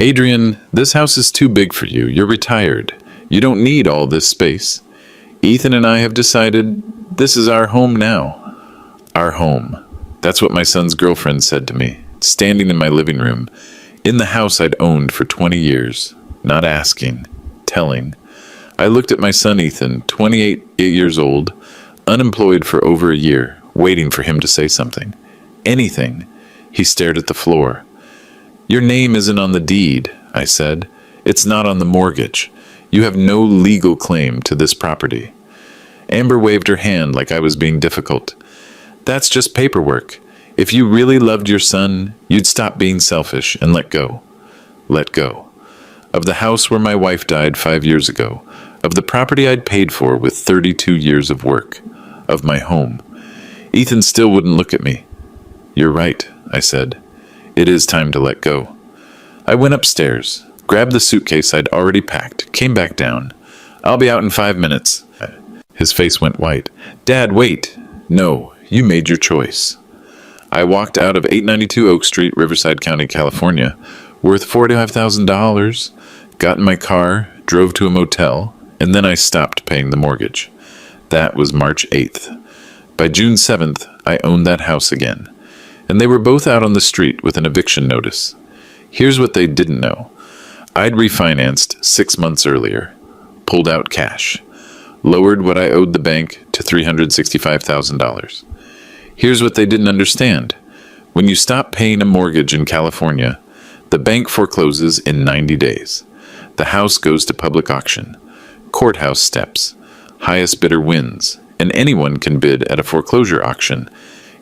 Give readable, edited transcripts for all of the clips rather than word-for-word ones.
Adrian, this house is too big for you. You're retired. You don't need all this space. Ethan and I have decided this is our home now. Our home. That's what my son's girlfriend said to me, standing in my living room, in the house I'd owned for 20 years. Not asking, telling. I looked at my son Ethan, 28 years old, unemployed for over a year, waiting for him to say something. Anything. He stared at the floor. Your name isn't on the deed, I said. It's not on the mortgage. You have no legal claim to this property. Amber waved her hand like I was being difficult. That's just paperwork. If you really loved your son, you'd stop being selfish and let go. Let go. Of the house where my wife died 5 years ago. Of the property I'd paid for with 32 years of work. Of my home. Ethan still wouldn't look at me. You're right, I said. It is time to let go. I went upstairs, grabbed the suitcase I'd already packed, came back down. I'll be out in 5 minutes. His face went white. Dad, wait. No, you made your choice. I walked out of 892 Oak Street, Riverside County, California, worth $45,000, got in my car, drove to a motel, and then I stopped paying the mortgage. That was March 8th. By June 7th, I owned that house again. And they were both out on the street with an eviction notice. Here's what they didn't know. I'd refinanced 6 months earlier, pulled out cash, lowered what I owed the bank to $365,000. Here's what they didn't understand. When you stop paying a mortgage in California, the bank forecloses in 90 days. The house goes to public auction. Courthouse steps. Highest bidder wins, and anyone can bid at a foreclosure auction,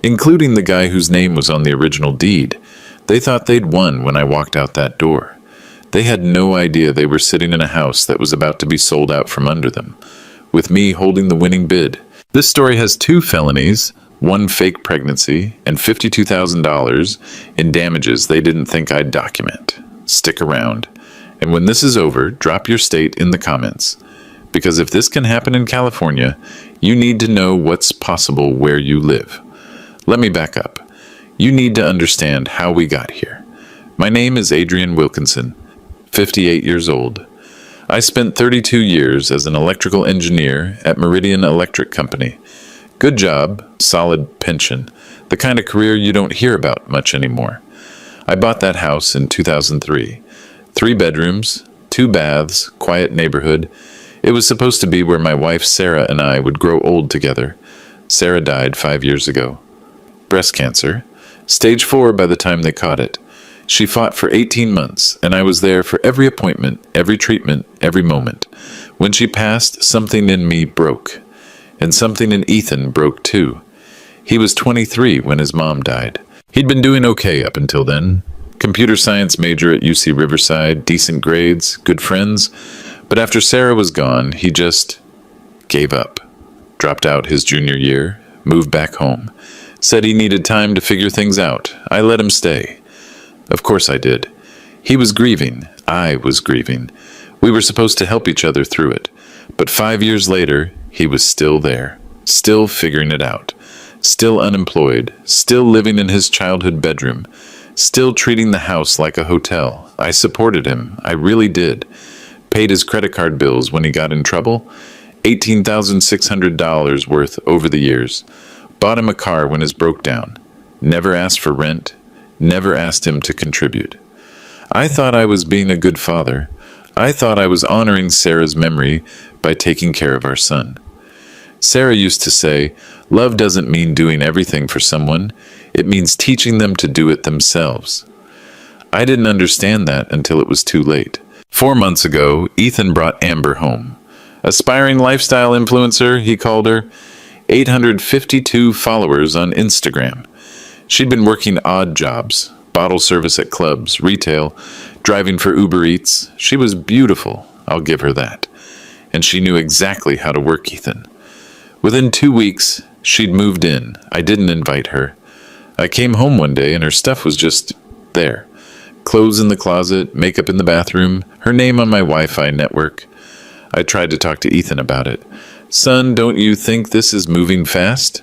including the guy whose name was on the original deed. They thought they'd won when I walked out that door. They had no idea they were sitting in a house that was about to be sold out from under them, with me holding the winning bid. This story has 2 felonies, 1 fake pregnancy, and $52,000 in damages they didn't think I'd document. Stick around. And when this is over, drop your state in the comments. Because if this can happen in California, you need to know what's possible where you live. Let me back up. You need to understand how we got here. My name is Adrian Wilkinson, 58 years old. I spent 32 years as an electrical engineer at Meridian Electric Company. Good job, solid pension, the kind of career you don't hear about much anymore. I bought that house in 2003. 3 bedrooms, 2 baths, quiet neighborhood. It was supposed to be where my wife Sarah and I would grow old together. Sarah died 5 years ago. Breast cancer. Stage 4 by the time they caught it. She fought for 18 months, and I was there for every appointment, every treatment, every moment. When she passed, something in me broke. And something in Ethan broke too. He was 23 when his mom died. He'd been doing okay up until then. Computer science major at UC Riverside, decent grades, good friends. But after Sarah was gone, he just gave up. Dropped out his junior year, moved back home. Said he needed time to figure things out. I let him stay. Of course I did. He was grieving. I was grieving. We were supposed to help each other through it. But 5 years later, he was still there. Still figuring it out. Still unemployed. Still living in his childhood bedroom. Still treating the house like a hotel. I supported him. I really did. Paid his credit card bills when he got in trouble. $18,600 worth over the years. Bought him a car when his broke down. Never asked for rent. Never asked him to contribute. I thought I was being a good father. I thought I was honoring Sarah's memory by taking care of our son. Sarah used to say, love doesn't mean doing everything for someone. It means teaching them to do it themselves. I didn't understand that until it was too late. 4 months ago, Ethan brought Amber home. Aspiring lifestyle influencer, he called her. 852 followers on Instagram. She'd been working odd jobs, bottle service at clubs, retail, driving for Uber Eats. She was beautiful, I'll give her that. And she knew exactly how to work Ethan. Within 2 weeks, she'd moved in. I didn't invite her. I came home one day and her stuff was just there. Clothes in the closet, makeup in the bathroom, her name on my Wi-Fi network. I tried to talk to Ethan about it. Son, don't you think this is moving fast?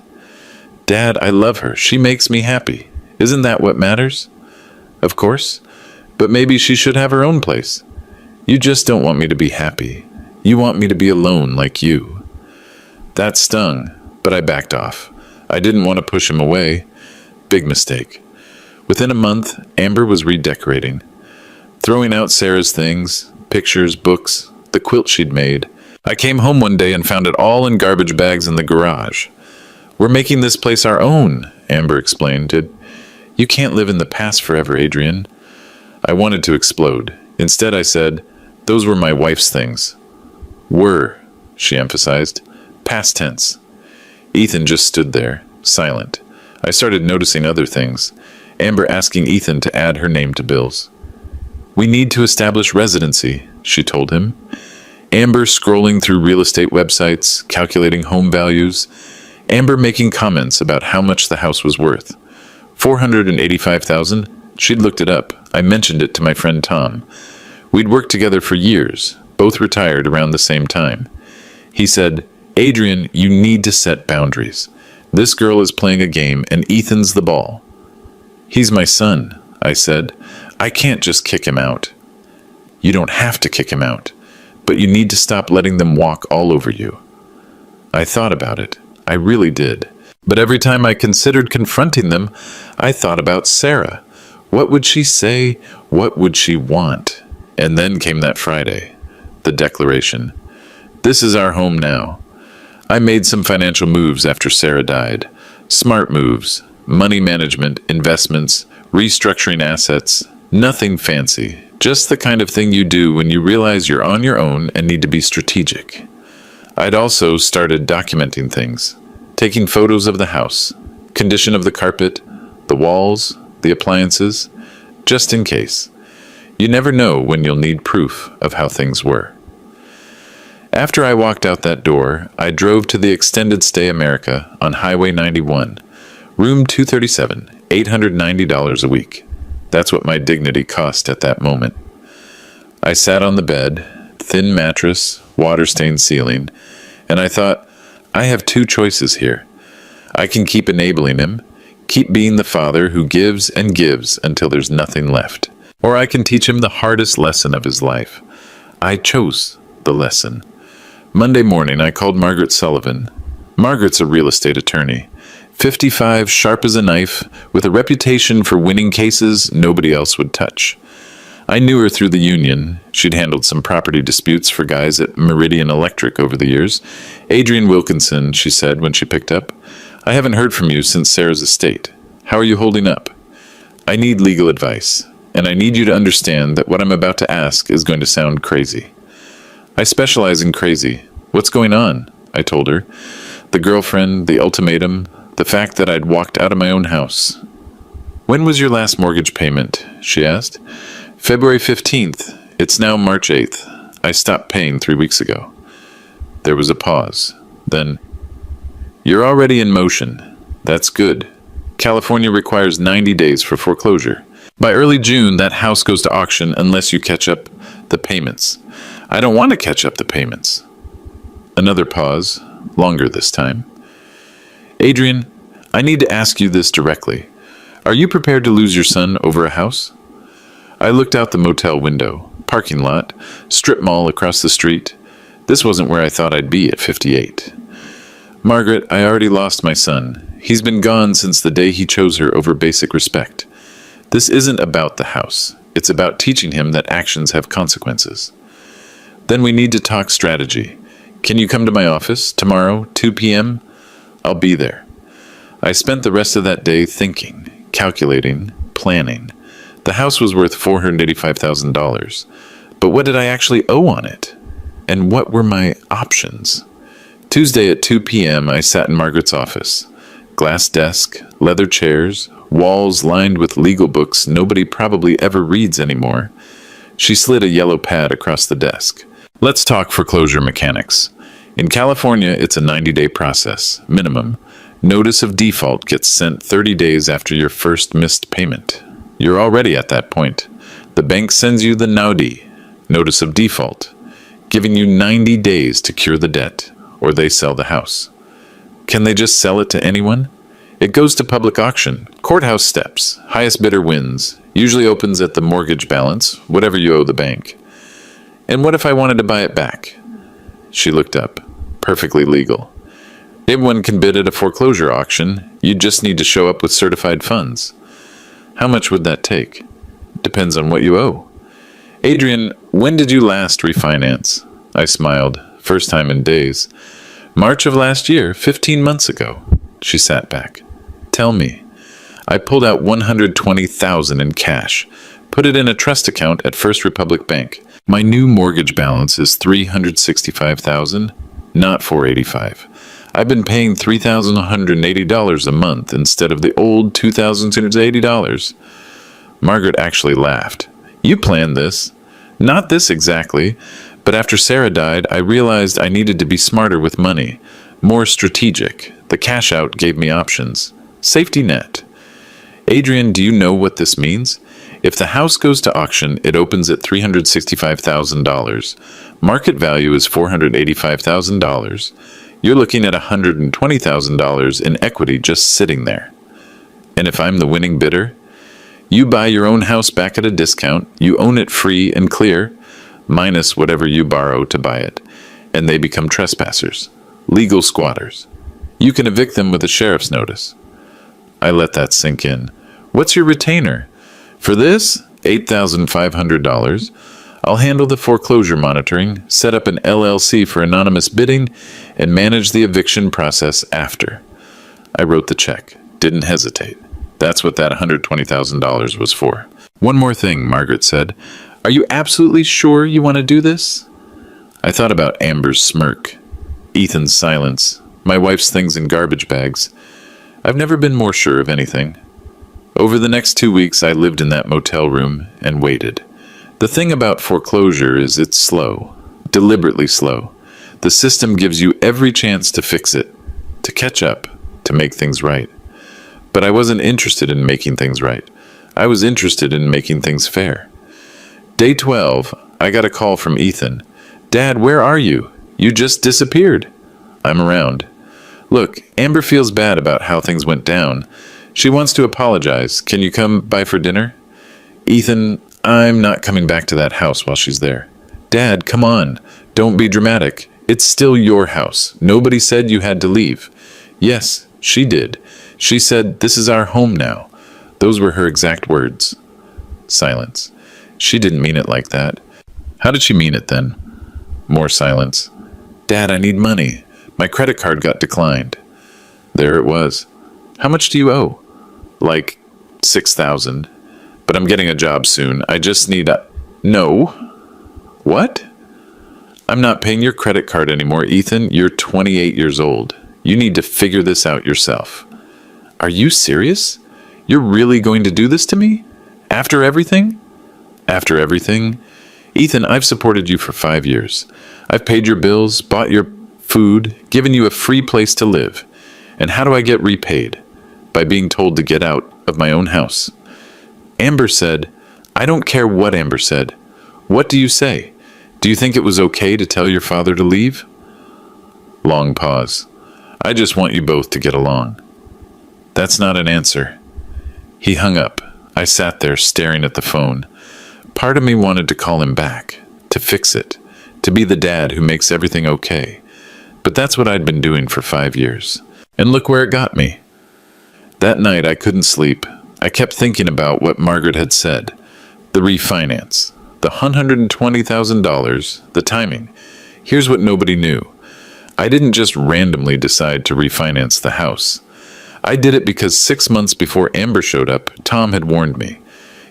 Dad, I love her. She makes me happy. Isn't that what matters? Of course. But maybe she should have her own place. You just don't want me to be happy. You want me to be alone like you. That stung, but I backed off. I didn't want to push him away. Big mistake. Within a month, Amber was redecorating, throwing out Sarah's things, pictures, books, the quilt she'd made. I came home one day and found it all in garbage bags in the garage. We're making this place our own, Amber explained. You can't live in the past forever, Adrian. I wanted to explode. Instead, I said, those were my wife's things. Were, she emphasized. Past tense. Ethan just stood there, silent. I started noticing other things. Amber asking Ethan to add her name to Bill's. We need to establish residency, she told him. Amber scrolling through real estate websites, calculating home values. Amber making comments about how much the house was worth. $485,000? She'd looked it up. I mentioned it to my friend Tom. We'd worked together for years, both retired around the same time. He said, Adrian, you need to set boundaries. This girl is playing a game and Ethan's the ball. He's my son, I said. I can't just kick him out. You don't have to kick him out, but you need to stop letting them walk all over you. I thought about it. I really did. But every time I considered confronting them, I thought about Sarah. What would she say? What would she want? And then came that Friday, the declaration. This is our home now. I made some financial moves after Sarah died. Smart moves, money management, investments, restructuring assets. Nothing fancy, just the kind of thing you do when you realize you're on your own and need to be strategic. I'd also started documenting things, taking photos of the house, condition of the carpet, the walls, the appliances, just in case. You never know when you'll need proof of how things were. After I walked out that door, I drove to the Extended Stay America on Highway 91, room 237, $890 a week. That's what my dignity cost at that moment. I sat on the bed, thin mattress, water-stained ceiling, and I thought, I have two choices here. I can keep enabling him, keep being the father who gives and gives until there's nothing left. Or I can teach him the hardest lesson of his life. I chose the lesson. Monday morning, I called Margaret Sullivan. Margaret's a real estate attorney. 55, sharp as a knife, with a reputation for winning cases nobody else would touch. I knew her through the union. She'd handled some property disputes for guys at Meridian Electric over the years. Adrian Wilkinson, she said when she picked up. I haven't heard from you since Sarah's estate. How are you holding up? I need legal advice, and I need you to understand that what I'm about to ask is going to sound crazy. I specialize in crazy. What's going on? I told her. The girlfriend, the ultimatum, the fact that I'd walked out of my own house. When was your last mortgage payment? She asked. February 15th. It's now March 8th. I stopped paying 3 weeks ago. There was a pause. Then, you're already in motion. That's good. California requires 90 days for foreclosure. By early June, that house goes to auction unless you catch up the payments. I don't want to catch up the payments. Another pause, longer this time. Adrian, I need to ask you this directly. Are you prepared to lose your son over a house? I looked out the motel window, parking lot, strip mall across the street. This wasn't where I thought I'd be at 58. Margaret, I already lost my son. He's been gone since the day he chose her over basic respect. This isn't about the house. It's about teaching him that actions have consequences. Then we need to talk strategy. Can you come to my office tomorrow, 2 p.m.? I'll be there. I spent the rest of that day thinking, calculating, planning. The house was worth $485,000. But what did I actually owe on it? And what were my options? Tuesday at 2 p.m., I sat in Margaret's office. Glass desk, leather chairs, walls lined with legal books nobody probably ever reads anymore. She slid a yellow pad across the desk. Let's talk foreclosure mechanics. In California, it's a 90-day process, minimum. Notice of default gets sent 30 days after your first missed payment. You're already at that point. The bank sends you the NODI, notice of default, giving you 90 days to cure the debt, or they sell the house. Can they just sell it to anyone? It goes to public auction, courthouse steps, highest bidder wins, usually opens at the mortgage balance, whatever you owe the bank. And what if I wanted to buy it back? She looked up. Perfectly legal. Everyone can bid at a foreclosure auction. You just need to show up with certified funds. How much would that take? Depends on what you owe. Adrian, when did you last refinance? I smiled. First time in days. March of last year, 15 months ago. She sat back. Tell me. I pulled out $120,000 in cash, put it in a trust account at First Republic Bank. My new mortgage balance is $365,000, not $485. I've been paying $3,180 a month instead of the old $2,280. Margaret actually laughed. You planned this. Not this exactly, but after Sarah died, I realized I needed to be smarter with money, more strategic. The cash out gave me options. Safety net. Adrian, do you know what this means? If the house goes to auction, it opens at $365,000. Market value is $485,000. You're looking at $120,000 in equity just sitting there. And if I'm the winning bidder, you buy your own house back at a discount, you own it free and clear, minus whatever you borrow to buy it, and they become trespassers, legal squatters. You can evict them with a sheriff's notice. I let that sink in. What's your retainer? For this, $8,500. I'll handle the foreclosure monitoring, set up an LLC for anonymous bidding, and manage the eviction process after. I wrote the check. Didn't hesitate. That's what that $120,000 was for. One more thing, Margaret said. Are you absolutely sure you want to do this? I thought about Amber's smirk, Ethan's silence, my wife's things in garbage bags. I've never been more sure of anything. Over the next 2 weeks, I lived in that motel room and waited. The thing about foreclosure is it's slow, deliberately slow. The system gives you every chance to fix it, to catch up, to make things right. But I wasn't interested in making things right. I was interested in making things fair. Day 12, I got a call from Ethan. Dad, where are you? You just disappeared. I'm around. Look, Amber feels bad about how things went down. She wants to apologize. Can you come by for dinner? Ethan, I'm not coming back to that house while she's there. Dad, come on. Don't be dramatic. It's still your house. Nobody said you had to leave. Yes, she did. She said, this is our home now. Those were her exact words. Silence. She didn't mean it like that. How did she mean it then? More silence. Dad, I need money. My credit card got declined. There it was. How much do you owe? Like $6,000. But I'm getting a job soon. I just need a... No. What? I'm not paying your credit card anymore, Ethan. You're 28 years old. You need to figure this out yourself. Are you serious? You're really going to do this to me? After everything? After everything? Ethan, I've supported you for 5 years. I've paid your bills, bought your food, given you a free place to live. And how do I get repaid? By being told to get out of my own house. Amber said, I don't care what Amber said. What do you say? Do you think it was okay to tell your father to leave? Long pause. I just want you both to get along. That's not an answer. He hung up. I sat there staring at the phone. Part of me wanted to call him back, to fix it, to be the dad who makes everything okay. But that's what I'd been doing for 5 years. And look where it got me. That night I couldn't sleep. I kept thinking about what Margaret had said. The refinance. The $120,000. The timing. Here's what nobody knew. I didn't just randomly decide to refinance the house. I did it because 6 months before Amber showed up, Tom had warned me.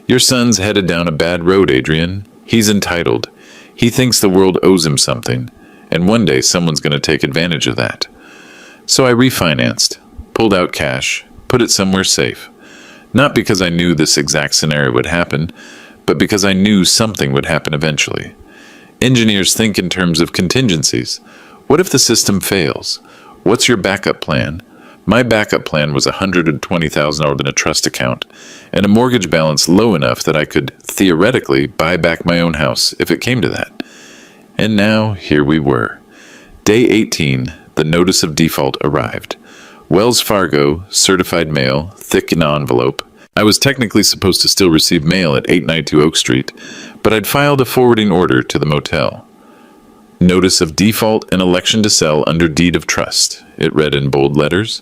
Your son's headed down a bad road, Adrian. He's entitled. He thinks the world owes him something, and one day someone's going to take advantage of that. So I refinanced, pulled out cash, put it somewhere safe. Not because I knew this exact scenario would happen, but because I knew something would happen eventually. Engineers think in terms of contingencies. What if the system fails? What's your backup plan? My backup plan was $120,000 in a trust account and a mortgage balance low enough that I could, theoretically, buy back my own house if it came to that. And now, here we were. Day 18, the notice of default arrived. Wells Fargo, certified mail, thick in envelope. I was technically supposed to still receive mail at 892 Oak Street, but I'd filed a forwarding order to the motel. Notice of default and election to sell under deed of trust, it read in bold letters.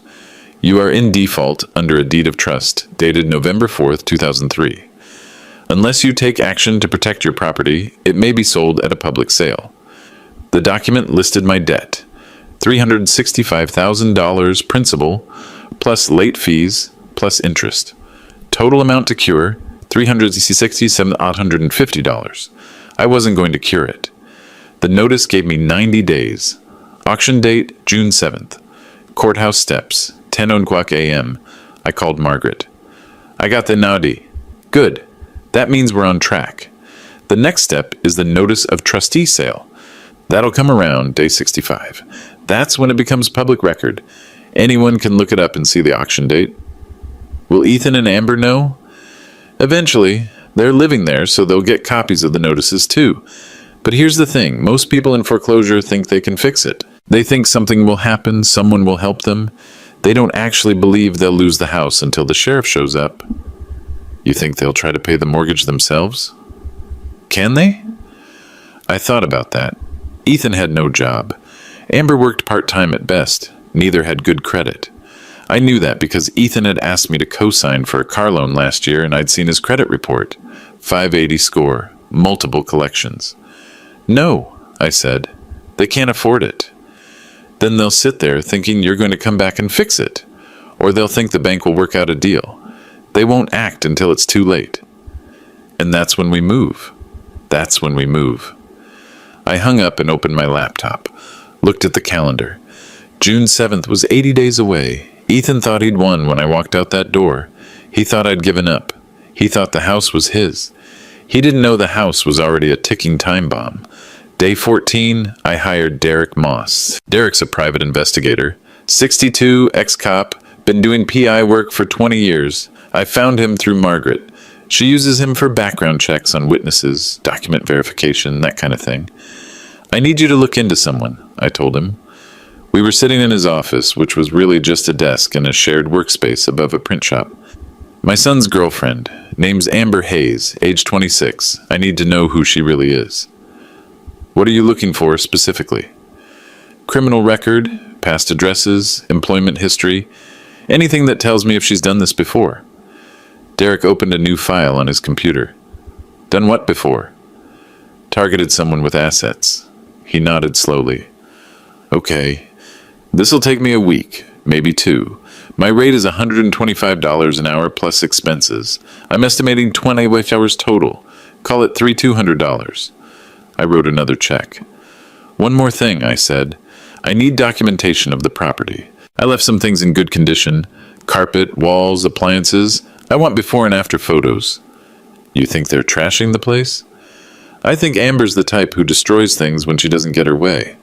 You are in default under a deed of trust dated November 4th, 2003. Unless you take action to protect your property, it may be sold at a public sale. The document listed my debt, $365,000 principal, plus late fees, plus interest. Total amount to cure, $367,850. I wasn't going to cure it. The notice gave me 90 days. Auction date, June 7th. Courthouse steps, 10:00 a.m. I called Margaret. I got the nadi. Good. That means we're on track. The next step is the notice of trustee sale. That'll come around day 65. That's when it becomes public record. Anyone can look it up and see the auction date. Will Ethan and Amber know? Eventually. They're living there, so they'll get copies of the notices too. But here's the thing. Most people in foreclosure think they can fix it. They think something will happen, someone will help them. They don't actually believe they'll lose the house until the sheriff shows up. You think they'll try to pay the mortgage themselves? Can they? I thought about that. Ethan had no job. Amber worked part-time at best. Neither had good credit. I knew that because Ethan had asked me to co-sign for a car loan last year and I'd seen his credit report. 580 score, multiple collections. No, I said. They can't afford it. Then they'll sit there thinking you're going to come back and fix it. Or they'll think the bank will work out a deal. They won't act until it's too late. And that's when we move. That's when we move. I hung up and opened my laptop. Looked at the calendar. June 7th was 80 days away. Ethan thought he'd won when I walked out that door. He thought I'd given up. He thought the house was his. He didn't know the house was already a ticking time bomb. Day 14, I hired Derek Moss. Derek's a private investigator. 62, ex-cop, been doing PI work for 20 years. I found him through Margaret. She uses him for background checks on witnesses, document verification, that kind of thing. I need you to look into someone, I told him. We were sitting in his office, which was really just a desk and a shared workspace above a print shop. My son's girlfriend, name's Amber Hayes, age 26. I need to know who she really is. What are you looking for specifically? Criminal record, past addresses, employment history, anything that tells me if she's done this before. Derek opened a new file on his computer. Done what before? Targeted someone with assets. He nodded slowly. Okay. This'll take me a week, maybe 2. My rate is $125 an hour plus expenses. I'm estimating 20 hours total. Call it $3,200. I wrote another check. One more thing, I said. I need documentation of the property. I left some things in good condition. Carpet, walls, appliances. I want before and after photos. You think they're trashing the place? I think Amber's the type who destroys things when she doesn't get her way.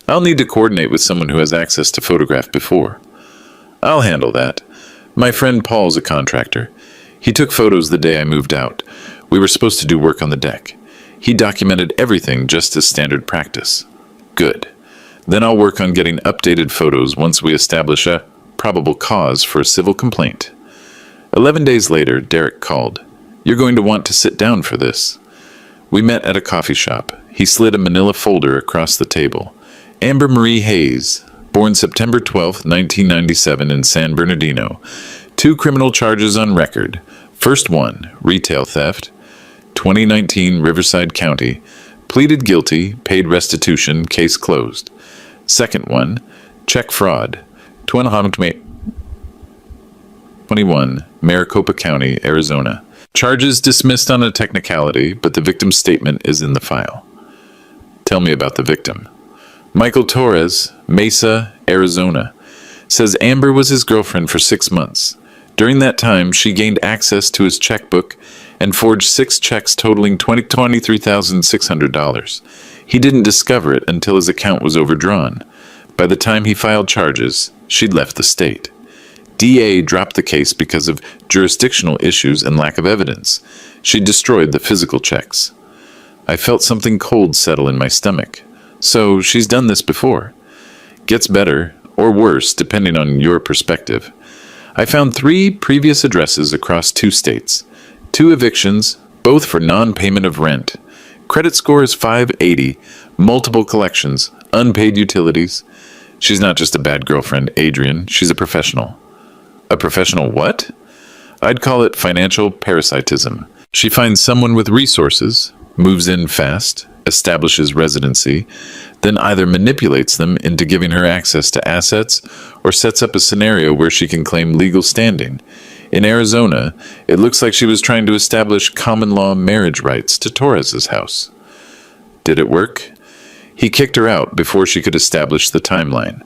I'll need to coordinate with someone who has access to photograph before. I'll handle that. My friend Paul's a contractor. He took photos the day I moved out. We were supposed to do work on the deck. He documented everything just as standard practice. Good. Then I'll work on getting updated photos once we establish a probable cause for a civil complaint. 11 days later, Derek called. You're going to want to sit down for this. We met at a coffee shop. He slid a manila folder across the table. Amber Marie Hayes, born September 12, 1997 in San Bernardino. 2 criminal charges on record. First one, retail theft. 2019 Riverside County. Pleaded guilty, paid restitution, case closed. Second one, check fraud. 21, Maricopa County, Arizona. Charges dismissed on a technicality, but the victim's statement is in the file. Tell me about the victim. Michael Torres, Mesa, Arizona, says Amber was his girlfriend for 6 months. During that time, she gained access to his checkbook and forged 6 checks totaling $23,600. He didn't discover it until his account was overdrawn. By the time he filed charges, she'd left the state. DA dropped the case because of jurisdictional issues and lack of evidence. She destroyed the physical checks. I felt something cold settle in my stomach. So she's done this before. Gets better, or worse, depending on your perspective. I found 3 previous addresses across 2 states, 2 evictions, both for non-payment of rent. Credit score is 580, multiple collections, unpaid utilities. She's not just a bad girlfriend, Adrian, she's a professional. A professional what? I'd call it financial parasitism. She finds someone with resources, moves in fast, establishes residency, then either manipulates them into giving her access to assets or sets up a scenario where she can claim legal standing. In Arizona, it looks like she was trying to establish common law marriage rights to Torres's house. Did it work? He kicked her out before she could establish the timeline.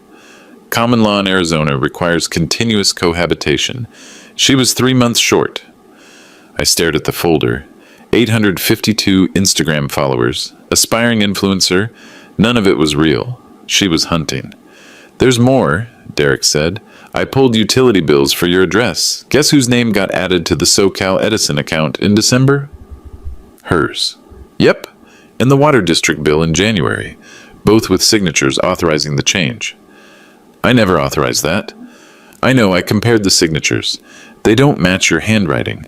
Common law in Arizona requires continuous cohabitation. She was 3 months short. I stared at the folder. 852 Instagram followers, aspiring influencer. None of it was real. She was hunting. There's more, Derek said. I pulled utility bills for your address. Guess whose name got added to the SoCal Edison account in December? Hers. Yep, and the water district bill in January, both with signatures authorizing the change. I never authorized that. I know, I compared the signatures. They don't match your handwriting.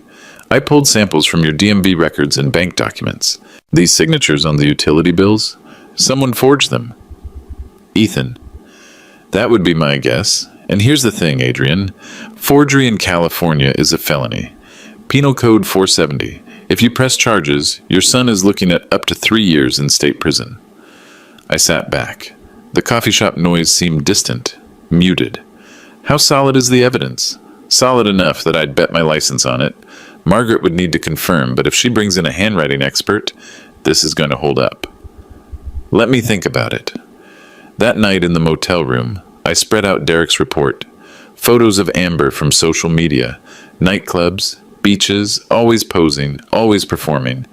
I pulled samples from your DMV records and bank documents. These signatures on the utility bills, someone forged them. Ethan. That would be my guess. And here's the thing, Adrian. Forgery in California is a felony. Penal Code 470. If you press charges, your son is looking at up to 3 years in state prison. I sat back. The coffee shop noise seemed distant, muted. How solid is the evidence? Solid enough that I'd bet my license on it. Margaret would need to confirm, but if she brings in a handwriting expert, this is going to hold up. Let me think about it. That night in the motel room, I spread out Derek's report. Photos of Amber from social media, nightclubs, beaches, always posing, always performing.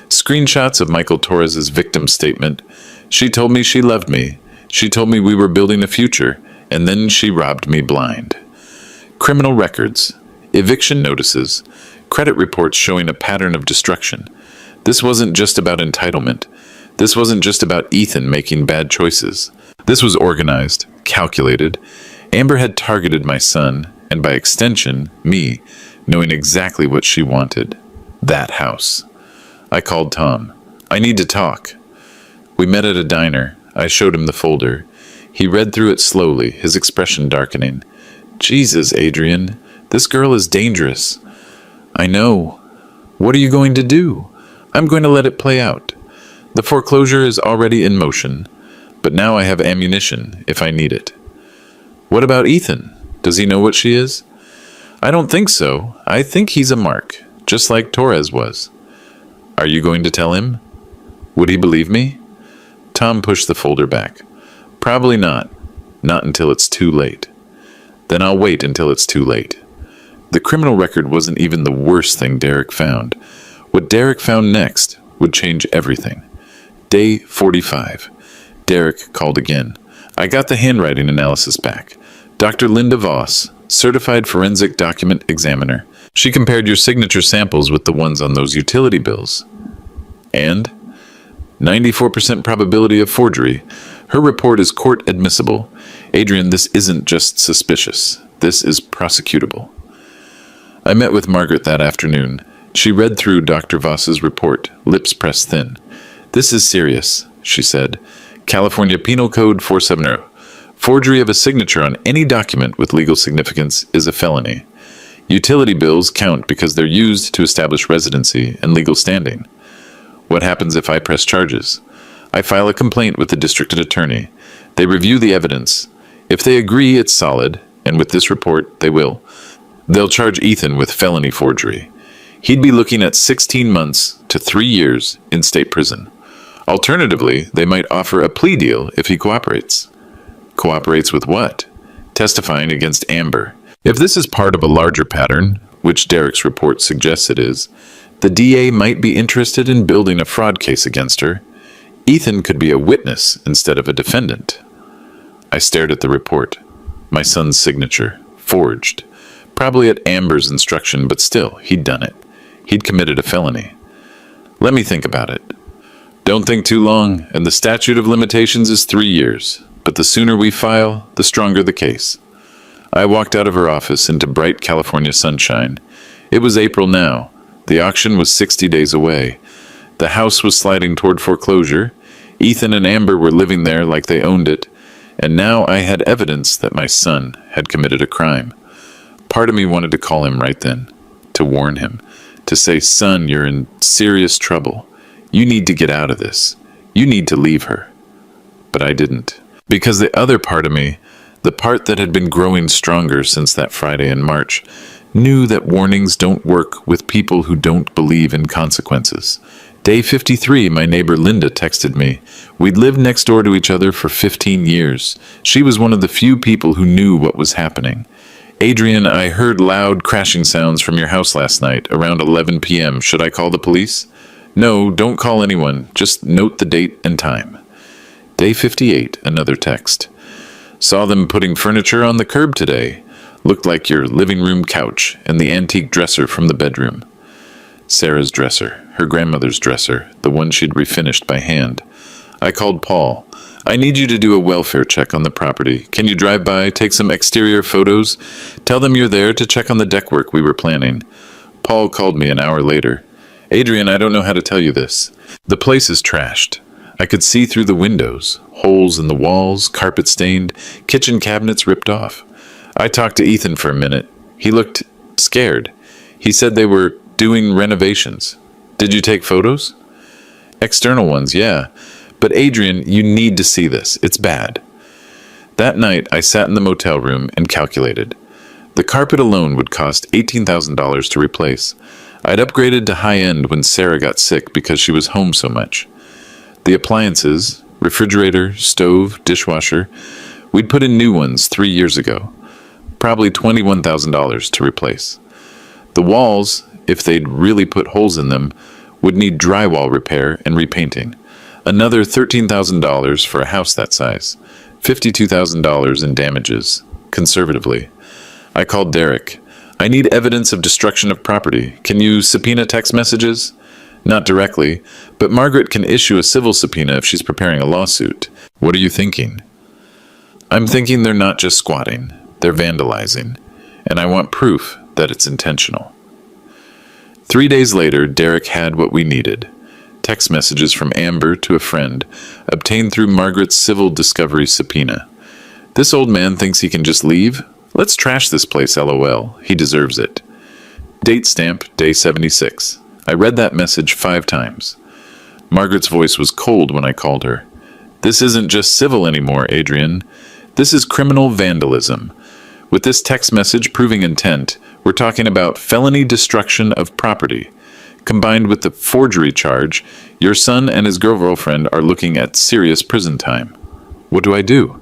Screenshots of Michael Torres's victim statement. She told me she loved me. She told me we were building a future, and then she robbed me blind. Criminal records, eviction notices, credit reports showing a pattern of destruction. This wasn't just about entitlement. This wasn't just about Ethan making bad choices. This was organized, calculated. Amber had targeted my son, and by extension, me, knowing exactly what she wanted. That house. I called Tom. I need to talk. We met at a diner. I showed him the folder. He read through it slowly, his expression darkening. Jesus, Adrian, this girl is dangerous. I know. What are you going to do? I'm going to let it play out. The foreclosure is already in motion, but now I have ammunition if I need it. What about Ethan? Does he know what she is? I don't think so. I think he's a mark, just like Torres was. Are you going to tell him? Would he believe me? Tom pushed the folder back. Probably not. Not until it's too late. Then I'll wait until it's too late. The criminal record wasn't even the worst thing Derek found. What Derek found next would change everything. Day 45. Derek called again. I got the handwriting analysis back. Dr. Linda Voss, certified forensic document examiner. She compared your signature samples with the ones on those utility bills. And 94% probability of forgery. Her report is court admissible. Adrian, this isn't just suspicious. This is prosecutable. I met with Margaret that afternoon. She read through Dr. Voss's report, lips pressed thin. This is serious, she said. California Penal Code 470. Forgery of a signature on any document with legal significance is a felony. Utility bills count because they're used to establish residency and legal standing. What happens if I press charges? I file a complaint with the district attorney. They review the evidence. If they agree it's solid, and with this report they will, they'll charge Ethan with felony forgery. He'd be looking at 16 months to 3 years in state prison. Alternatively, they might offer a plea deal if he cooperates. Cooperates with what? Testifying against Amber. If this is part of a larger pattern, which Derek's report suggests it is, the DA might be interested in building a fraud case against her. Ethan could be a witness instead of a defendant. I stared at the report. My son's signature, forged. Probably at Amber's instruction, but still, he'd done it. He'd committed a felony. Let me think about it. Don't think too long, and the statute of limitations is 3 years. but the sooner we file, the stronger the case. I walked out of her office into bright California sunshine. It was April now. The auction was 60 days away. The house was sliding toward foreclosure. Ethan and Amber were living there like they owned it, and now I had evidence that my son had committed a crime. Part of me wanted to call him right then, to warn him, to say, "Son, you're in serious trouble. You need to get out of this. You need to leave her." But I didn't, because the other part of me, the part that had been growing stronger since that Friday in March, knew that warnings don't work with people who don't believe in consequences. Day 53, my neighbor Linda texted me. We'd lived next door to each other for 15 years. She was one of the few people who knew what was happening. "Adrian, I heard loud crashing sounds from your house last night, around 11 p.m. Should I call the police?" "No, don't call anyone. Just note the date and time." Day 58, another text. "Saw them putting furniture on the curb today. Looked like your living room couch and the antique dresser from the bedroom." Sarah's dresser, her grandmother's dresser, the one she'd refinished by hand. I called Paul. "I need you to do a welfare check on the property. Can you drive by, take some exterior photos? Tell them you're there to check on the deck work we were planning." Paul called me an hour later. "Adrian, I don't know how to tell you this. The place is trashed. I could see through the windows, holes in the walls, carpet stained, kitchen cabinets ripped off. I talked to Ethan for a minute. He looked scared. He said they were doing renovations. Did you take photos?" "External ones, yeah. But Adrian, you need to see this. It's bad." That night, I sat in the motel room and calculated. The carpet alone would cost $18,000 to replace. I'd upgraded to high-end when Sarah got sick because she was home so much. The appliances, refrigerator, stove, dishwasher, we'd put in new ones 3 years ago. Probably $21,000 to replace. The walls, if they'd really put holes in them, would need drywall repair and repainting. Another $13,000 for a house that size. $52,000 in damages, conservatively. I called Derek. "I need evidence of destruction of property. Can you subpoena text messages?" "Not directly, but Margaret can issue a civil subpoena if she's preparing a lawsuit." "What are you thinking?" "I'm thinking they're not just squatting, they're vandalizing, and I want proof that it's intentional." 3 days later, Derek had what we needed. Text messages from Amber to a friend, obtained through Margaret's civil discovery subpoena. "This old man thinks he can just leave? Let's trash this place, LOL. He deserves it." Date stamp, day 76. I read that message 5 times. Margaret's voice was cold when I called her. "This isn't just civil anymore, Adrian. This is criminal vandalism. With this text message proving intent, we're talking about felony destruction of property. Combined with the forgery charge, your son and his girlfriend are looking at serious prison time. What do I do?"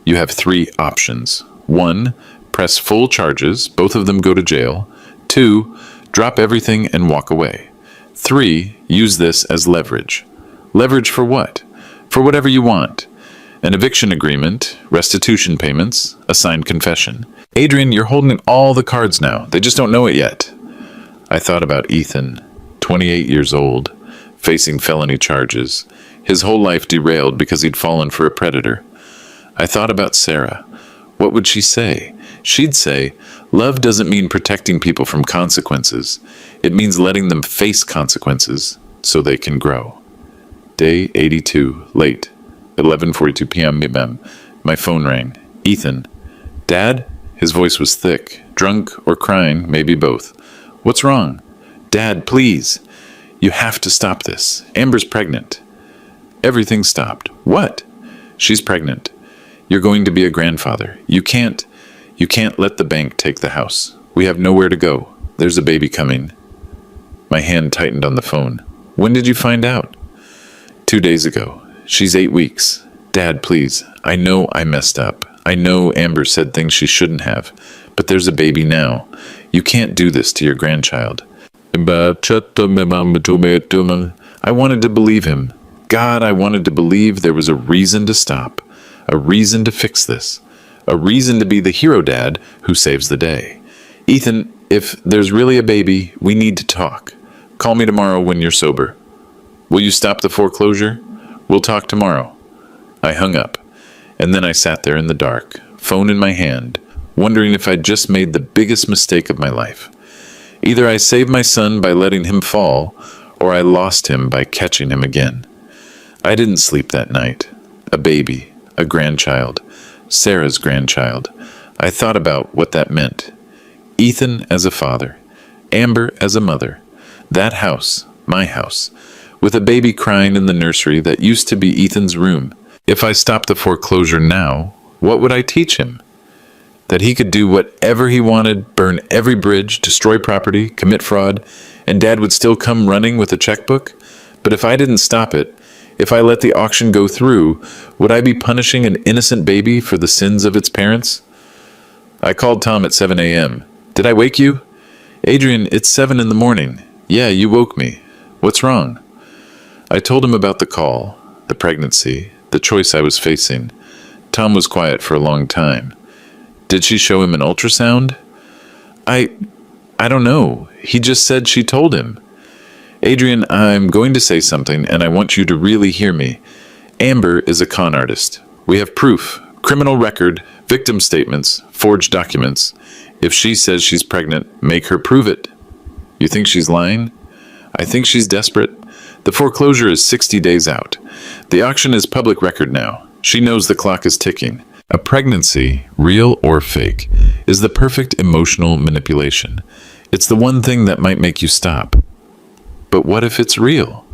You have 3 options. 1, press full charges, both of them go to jail. 2, drop everything and walk away. 3, use this as leverage. Leverage for what? For whatever you want. An eviction agreement, restitution payments, a signed confession. Adrian, you're holding all the cards now. They just don't know it yet. I thought about Ethan, 28 years old, facing felony charges, his whole life derailed because he'd fallen for a predator. I thought about Sarah. What would she say? She'd say, love doesn't mean protecting people from consequences. It means letting them face consequences so they can grow. Day 82, late, 11:42 p.m. My phone rang. Ethan. Dad? His voice was thick, drunk or crying, maybe both. What's wrong? Dad, please. You have to stop this. Amber's pregnant. Everything stopped. What? She's pregnant. You're going to be a grandfather. You can't let the bank take the house. We have nowhere to go. There's a baby coming. My hand tightened on the phone. When did you find out? 2 days ago. She's 8 weeks. Dad, please. I know I messed up. I know Amber said things she shouldn't have. But there's a baby now. You can't do this to your grandchild. I wanted to believe him. God, I wanted to believe there was a reason to stop. A reason to fix this. A reason to be the hero dad who saves the day. Ethan, if there's really a baby, we need to talk. Call me tomorrow when you're sober. Will you stop the foreclosure? We'll talk tomorrow. I hung up. And then I sat there in the dark, phone in my hand, wondering if I'd just made the biggest mistake of my life. Either I saved my son by letting him fall, or I lost him by catching him again. I didn't sleep that night. A baby, a grandchild, Sarah's grandchild. I thought about what that meant. Ethan as a father, Amber as a mother, that house, my house, with a baby crying in the nursery that used to be Ethan's room. If I stopped the foreclosure now, what would I teach him? That he could do whatever he wanted, burn every bridge, destroy property, commit fraud, and Dad would still come running with a checkbook? But if I didn't stop it, if I let the auction go through, would I be punishing an innocent baby for the sins of its parents? I called Tom at 7 a.m. Did I wake you? Adrian, it's 7 in the morning. Yeah, you woke me. What's wrong? I told him about the call, the pregnancy, the choice I was facing. Tom was quiet for a long time. Did she show him an ultrasound? I don't know. He just said she told him. Adrian, I'm going to say something, and I want you to really hear me. Amber is a con artist. We have proof, criminal record, victim statements, forged documents. If she says she's pregnant, make her prove it. You think she's lying? I think she's desperate. The foreclosure is 60 days out. The auction is public record now. She knows the clock is ticking. A pregnancy, real or fake, is the perfect emotional manipulation. It's the one thing that might make you stop. But what if it's real?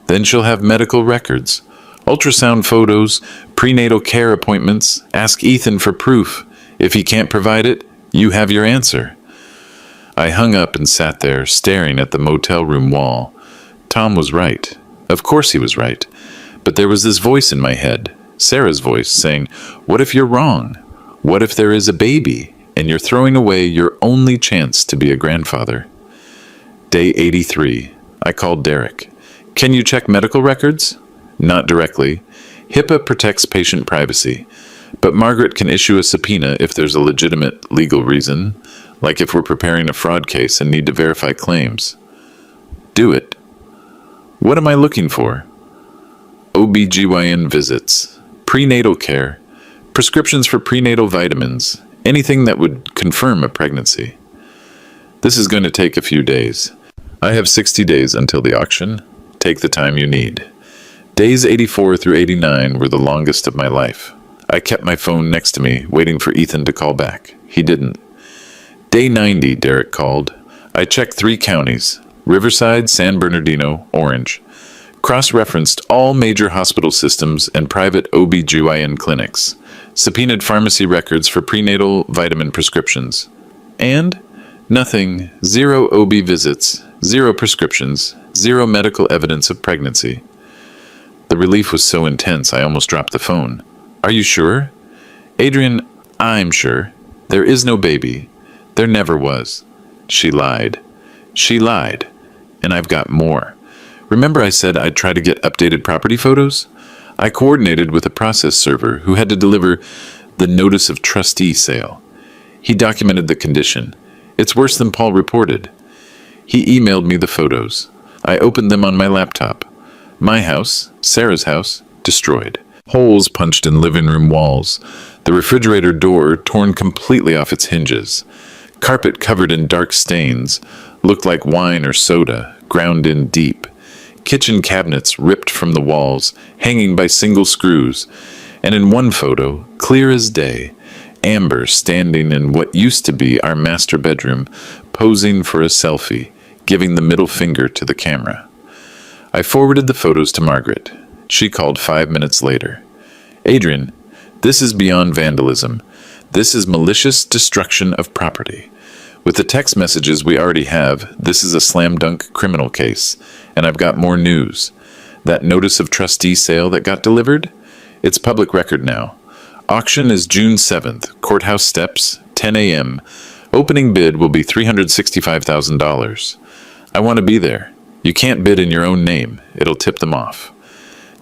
Then she'll have medical records, ultrasound photos, prenatal care appointments. Ask Ethan for proof. If he can't provide it, you have your answer. I hung up and sat there, staring at the motel room wall. Tom was right. Of course he was right. But there was this voice in my head, Sarah's voice, saying, what if you're wrong? What if there is a baby, and you're throwing away your only chance to be a grandfather? Day 83. I called Derek. Can you check medical records? Not directly. HIPAA protects patient privacy. But Margaret can issue a subpoena if there's a legitimate legal reason, like if we're preparing a fraud case and need to verify claims. Do it. What am I looking for? OBGYN visits, prenatal care, prescriptions for prenatal vitamins, anything that would confirm a pregnancy. This is going to take a few days. I have 60 days until the auction. Take the time you need. Days 84 through 89 were the longest of my life. I kept my phone next to me, waiting for Ethan to call back. He didn't. Day 90, Derek called. I checked 3 counties, Riverside, San Bernardino, Orange. Cross-referenced all major hospital systems and private OB/GYN clinics. Subpoenaed pharmacy records for prenatal vitamin prescriptions. And nothing. 0 OB visits, 0 prescriptions, 0 medical evidence of pregnancy. The relief was so intense I almost dropped the phone. Are you sure? Adrian, I'm sure. There is no baby. There never was. She lied. She lied. And I've got more. Remember I said I'd try to get updated property photos? I coordinated with a process server who had to deliver the notice of trustee sale. He documented the condition. It's worse than Paul reported. He emailed me the photos. I opened them on my laptop. My house, Sarah's house, destroyed. Holes punched in living room walls. The refrigerator door torn completely off its hinges. Carpet covered in dark stains, looked like wine or soda, ground in deep. Kitchen cabinets ripped from the walls, hanging by single screws. And in one photo, clear as day, Amber standing in what used to be our master bedroom, posing for a selfie, giving the middle finger to the camera. I forwarded the photos to Margaret. She called 5 minutes later. Adrian, this is beyond vandalism. This is malicious destruction of property. With the text messages we already have, this is a slam dunk criminal case. And I've got more news. That notice of trustee sale that got delivered? It's public record now. Auction is June 7th, courthouse steps, 10 a.m. Opening bid will be $365,000. I want to be there. You can't bid in your own name. It'll tip them off.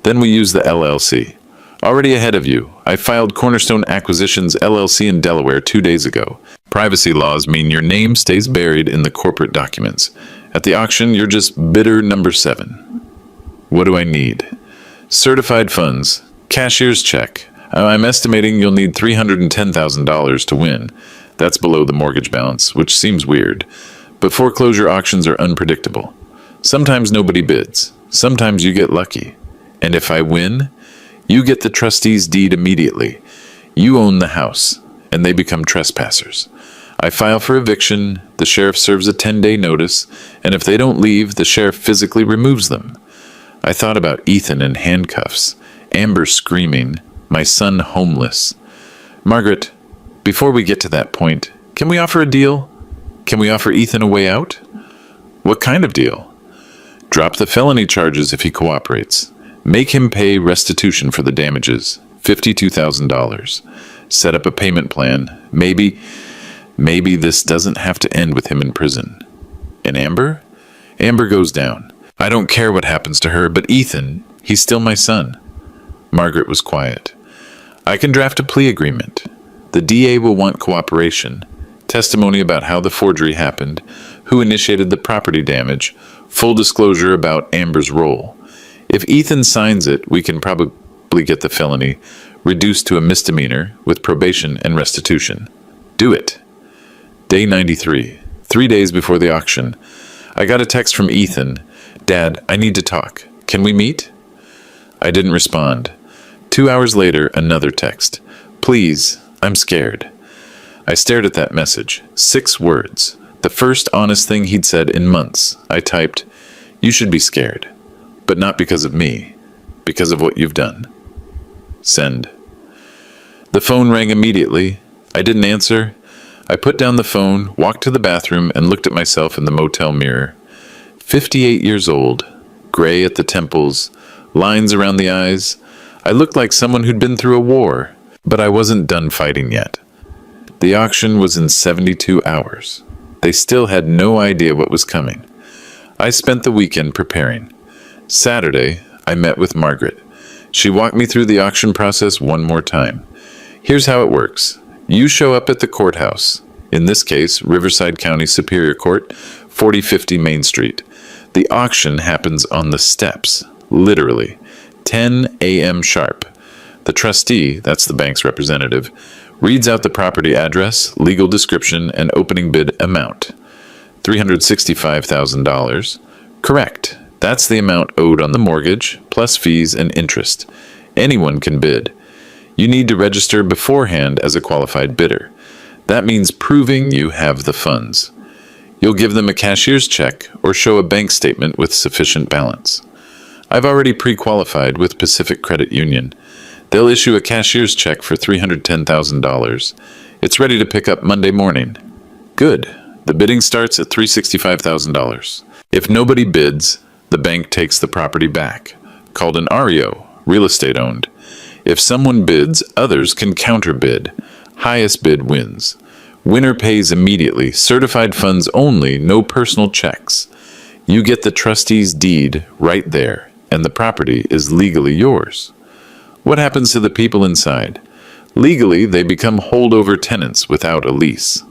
Then we use the LLC. Already ahead of you, I filed Cornerstone Acquisitions LLC in Delaware 2 days ago. Privacy laws mean your name stays buried in the corporate documents. At the auction, you're just bidder number 7. What do I need? Certified funds, cashier's check, I'm estimating you'll need $310,000 to win. That's below the mortgage balance, which seems weird. But foreclosure auctions are unpredictable. Sometimes nobody bids. Sometimes you get lucky. And if I win, you get the trustee's deed immediately. You own the house, and they become trespassers. I file for eviction, the sheriff serves a 10-day notice, and if they don't leave, the sheriff physically removes them. I thought about Ethan in handcuffs, Amber screaming, my son homeless. Margaret, before we get to that point, can we offer a deal? Can we offer Ethan a way out? What kind of deal? Drop the felony charges if he cooperates. Make him pay restitution for the damages, $52,000. Set up a payment plan. Maybe this doesn't have to end with him in prison. And Amber? Amber goes down. I don't care what happens to her, but Ethan, he's still my son. Margaret was quiet. I can draft a plea agreement. The DA will want cooperation, testimony about how the forgery happened, who initiated the property damage, full disclosure about Amber's role. If Ethan signs it, we can probably get the felony reduced to a misdemeanor with probation and restitution. Do it. Day 93, 3 days before the auction. I got a text from Ethan. Dad, I need to talk. Can we meet? I didn't respond. 2 hours later, another text. Please, I'm scared. I stared at that message. 6 words. The first honest thing he'd said in months. I typed, you should be scared. But not because of me. Because of what you've done. Send. The phone rang immediately. I didn't answer. I put down the phone, walked to the bathroom, and looked at myself in the motel mirror. 58 years old, gray at the temples, lines around the eyes. I looked like someone who'd been through a war, but I wasn't done fighting yet. The auction was in 72 hours. They still had no idea what was coming. I spent the weekend preparing. Saturday, I met with Margaret. She walked me through the auction process one more time. Here's how it works. You show up at the courthouse, in this case, Riverside County Superior Court, 4050 Main Street. The auction happens on the steps, literally, 10 a.m. sharp. The trustee, that's the bank's representative, reads out the property address, legal description, and opening bid amount. $365,000. Correct. That's the amount owed on the mortgage, plus fees and interest. Anyone can bid. You need to register beforehand as a qualified bidder. That means proving you have the funds. You'll give them a cashier's check or show a bank statement with sufficient balance. I've already pre-qualified with Pacific Credit Union. They'll issue a cashier's check for $310,000. It's ready to pick up Monday morning. Good. The bidding starts at $365,000. If nobody bids, the bank takes the property back, called an REO, real estate owned. If someone bids, others can counterbid. Highest bid wins. Winner pays immediately, certified funds only, no personal checks. You get the trustee's deed right there, and the property is legally yours. What happens to the people inside? Legally, they become holdover tenants without a lease.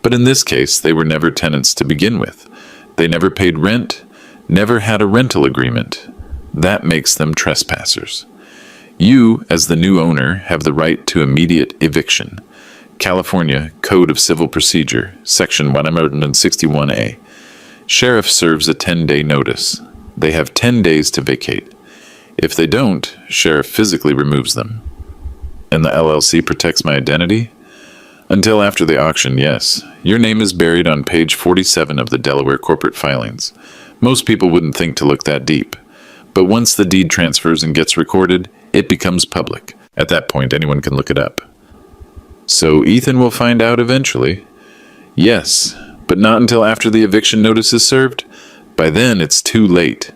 But in this case, they were never tenants to begin with. They never paid rent, never had a rental agreement. That makes them trespassers. You, as the new owner, have the right to immediate eviction. California Code of Civil Procedure, Section 161A. Sheriff serves a 10-day notice. They have 10 days to vacate. If they don't, sheriff physically removes them. And the LLC protects my identity? Until after the auction, yes. Your name is buried on page 47 of the Delaware corporate filings. Most people wouldn't think to look that deep. But once the deed transfers and gets recorded, it becomes public. At that point, anyone can look it up. So Ethan will find out eventually. Yes, but not until after the eviction notice is served. By then, it's too late.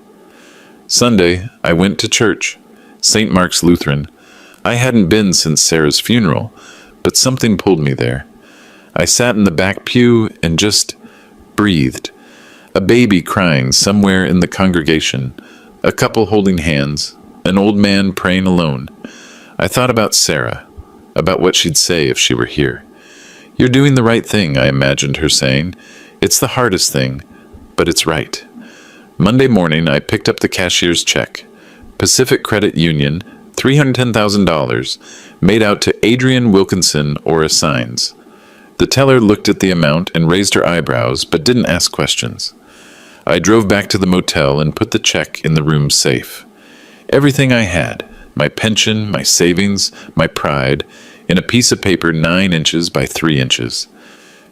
Sunday, I went to church, St. Mark's Lutheran. I hadn't been since Sarah's funeral, but something pulled me there. I sat in the back pew and just breathed. A baby crying somewhere in the congregation, a couple holding hands, an old man praying alone. I thought about Sarah, about what she'd say if she were here. You're doing the right thing, I imagined her saying. It's the hardest thing, but it's right. Monday morning, I picked up the cashier's check. Pacific Credit Union, $310,000 made out to Adrian Wilkinson or Assigns. The teller looked at the amount and raised her eyebrows, but didn't ask questions. I drove back to the motel and put the check in the room safe. Everything I had, my pension, my savings, my pride, in a piece of paper 9 inches by 3 inches.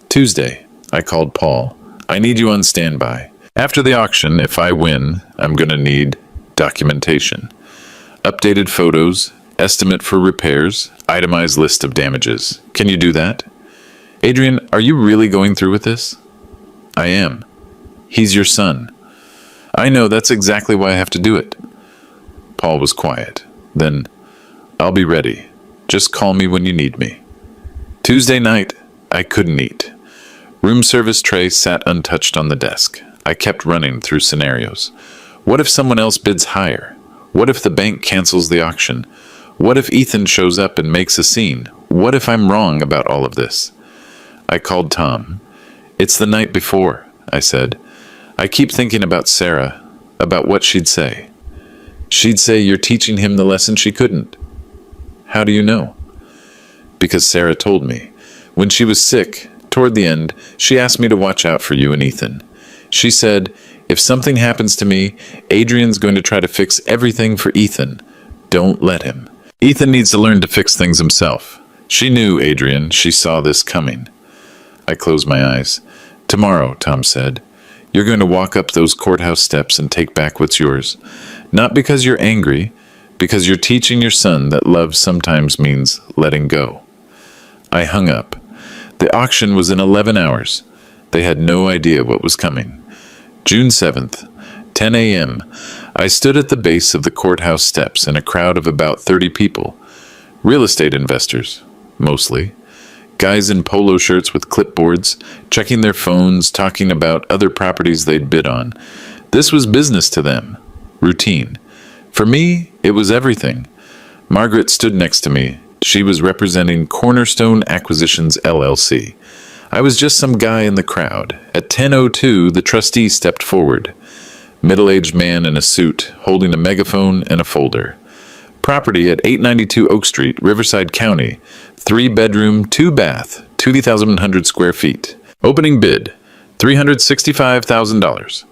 Tuesday, I called Paul. I need you on standby. After the auction, if I win, I'm going to need documentation. Updated photos, estimate for repairs, itemized list of damages. Can you do that? Adrian, are you really going through with this? I am. He's your son. I know, that's exactly why I have to do it. Paul was quiet. Then, I'll be ready. Just call me when you need me. Tuesday night, I couldn't eat. Room service tray sat untouched on the desk. I kept running through scenarios. What if someone else bids higher? What if the bank cancels the auction? What if Ethan shows up and makes a scene? What if I'm wrong about all of this? I called Tom. It's the night before, I said. I keep thinking about Sarah, about what she'd say. She'd say you're teaching him the lesson she couldn't. How do you know? Because Sarah told me. When she was sick, toward the end, she asked me to watch out for you and Ethan. She said, if something happens to me, Adrian's going to try to fix everything for Ethan. Don't let him. Ethan needs to learn to fix things himself. She knew Adrian. She saw this coming. I closed my eyes. Tomorrow, Tom said, you're going to walk up those courthouse steps and take back what's yours. Not because you're angry, because you're teaching your son that love sometimes means letting go. I hung up. The auction was in 11 hours. They had no idea what was coming. June 7th, 10 a.m., I stood at the base of the courthouse steps in a crowd of about 30 people. Real estate investors, mostly. Guys in polo shirts with clipboards, checking their phones, talking about other properties they'd bid on. This was business to them. Routine. For me, it was everything. Margaret stood next to me. She was representing Cornerstone Acquisitions, LLC. I was just some guy in the crowd. At 10:02, the trustee stepped forward. Middle-aged man in a suit, holding a megaphone and a folder. Property at 892 Oak Street, Riverside County. 3-bedroom, 2-bath, 2,100 square feet. Opening bid, $365,000.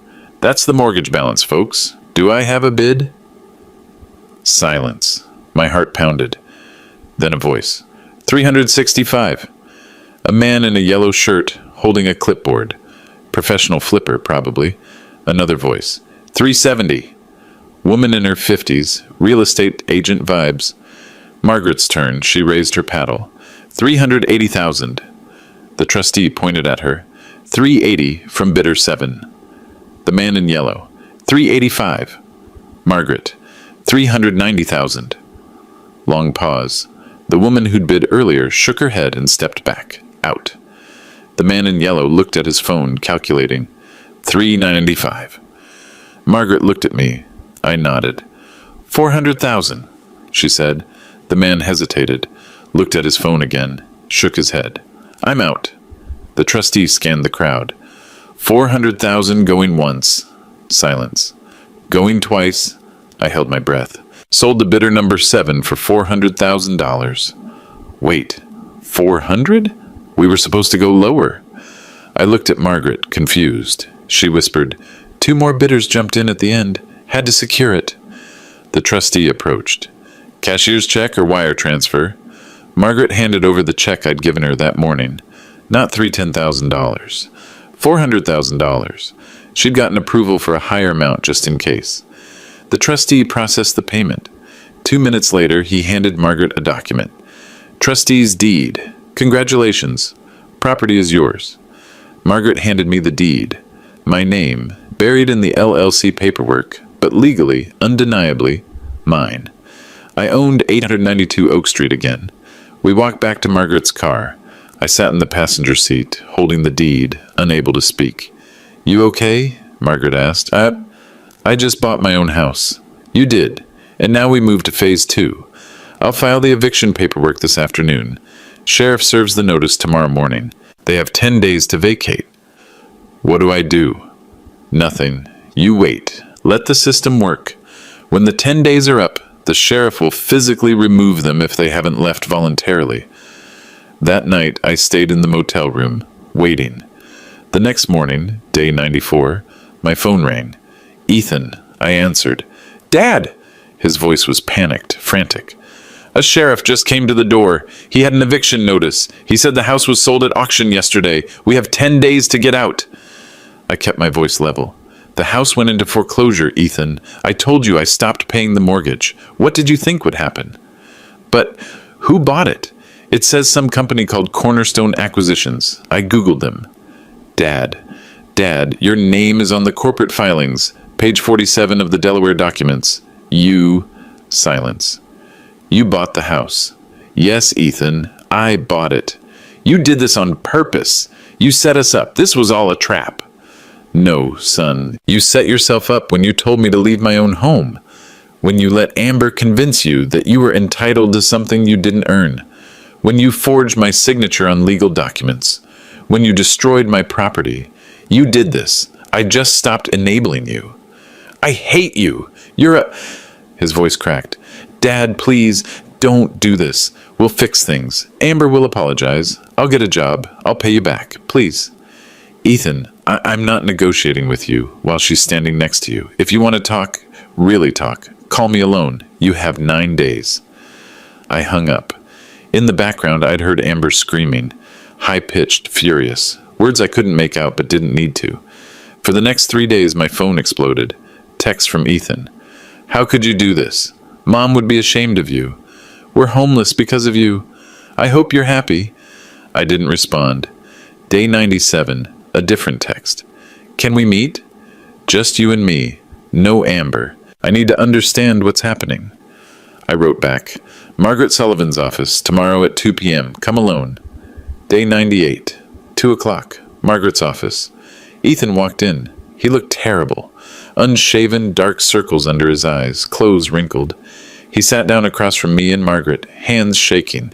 That's the mortgage balance, folks. Do I have a bid? Silence. My heart pounded. Then a voice. 365. A man in a yellow shirt holding a clipboard. Professional flipper, probably. Another voice. 370. Woman in her 50s, real estate agent vibes. Margaret's turn. She raised her paddle. 380,000. The trustee pointed at her. 380 from bidder 7. The man in yellow. 385. Margaret. 390,000. Long pause. The woman who'd bid earlier shook her head and stepped back. Out. The man in yellow looked at his phone, calculating. 395. Margaret looked at me. I nodded. 400,000, she said. The man hesitated, looked at his phone again, shook his head. I'm out. The trustee scanned the crowd. 400,000 going once. Silence. Going twice. I held my breath. Sold to bidder number 7 for $400,000. Wait, 400? We were supposed to go lower. I looked at Margaret, confused. She whispered, 2 more bidders jumped in at the end. Had to secure it. The trustee approached. Cashier's check or wire transfer? Margaret handed over the check I'd given her that morning. Not $310,000. $400,000. She'd gotten approval for a higher amount just in case. The trustee processed the payment. 2 minutes later, he handed Margaret a document. Trustee's deed. Congratulations. Property is yours. Margaret handed me the deed. My name, buried in the LLC paperwork, but legally, undeniably, mine. I owned 892 Oak Street again. We walked back to Margaret's car. I sat in the passenger seat, holding the deed, unable to speak. You okay? Margaret asked. I just bought my own house. You did. And now we move to phase 2. I'll file the eviction paperwork this afternoon. Sheriff serves the notice tomorrow morning. They have 10 days to vacate. What do I do? Nothing. You wait. Let the system work. When the 10 days are up, The sheriff will physically remove them if they haven't left voluntarily. That night, I stayed in the motel room, waiting. The next morning, day 94, my phone rang. Ethan, I answered. Dad! His voice was panicked, frantic. A sheriff just came to the door. He had an eviction notice. He said the house was sold at auction yesterday. We have 10 days to get out. I kept my voice level. The house went into foreclosure, Ethan. I told you I stopped paying the mortgage. What did you think would happen? But who bought it? It says some company called Cornerstone Acquisitions. I Googled them. Dad, your name is on the corporate filings, page 47 of the Delaware documents. Silence. You bought the house. Yes, Ethan, I bought it. You did this on purpose. You set us up. This was all a trap. No, son. You set yourself up when you told me to leave my own home. When you let Amber convince you that you were entitled to something you didn't earn. When you forged my signature on legal documents. When you destroyed my property. You did this. I just stopped enabling you. I hate you. You're a... His voice cracked. Dad, please, don't do this. We'll fix things. Amber will apologize. I'll get a job. I'll pay you back. Please. Ethan, I'm not negotiating with you while she's standing next to you. If you want to talk, really talk, call me alone. You have 9 days. I hung up. In the background, I'd heard Amber screaming, high-pitched, furious, words I couldn't make out but didn't need to. For the next 3 days, my phone exploded. Text from Ethan. How could you do this? Mom would be ashamed of you. We're homeless because of you. I hope you're happy. I didn't respond. Day 97, a different text. Can we meet? Just you and me. No Amber. I need to understand what's happening. I wrote back. Margaret Sullivan's office, tomorrow at 2 p.m. Come alone. Day 98, 2 o'clock, Margaret's office. Ethan walked in. He looked terrible. Unshaven, dark circles under his eyes, clothes wrinkled. He sat down across from me and Margaret, hands shaking.